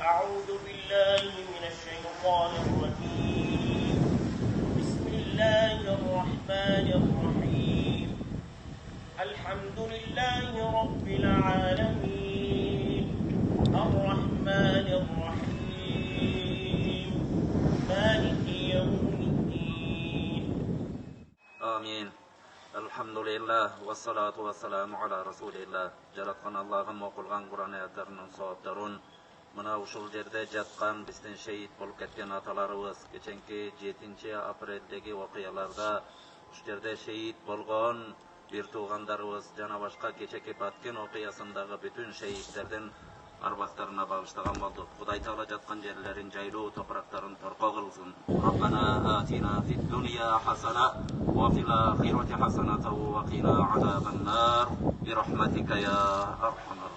أعوذ بالله من الشيطان الرجيم. بسم الله الرحمن الرحيم. الحمد لله رب العالمين الرحمن الرحيم مالك يوم الدين. آمين. الحمد لله والصلاة والسلام على رسول الله. жараткан Аллахым окулган Кур'ан аяттарынын саваптарын мына ушул жерде жаткан биздин шейит болуп кеткен аталарыбыз кеченки 7 апрелдеги окуяларда ушу жерде шейит болгон бир туугандарыбыз жана башка кечеки Баткен окуясындагы бүтүн шейиттердин арбактарына багыштаган болдук. Кудай Таала жаткан жерлерин жайлуу, топурактарын торко кылсын. Раббана атина фид дунья хасана ва фил ахирати хасанatan ва кина азабан нар. Бирахматика я архамар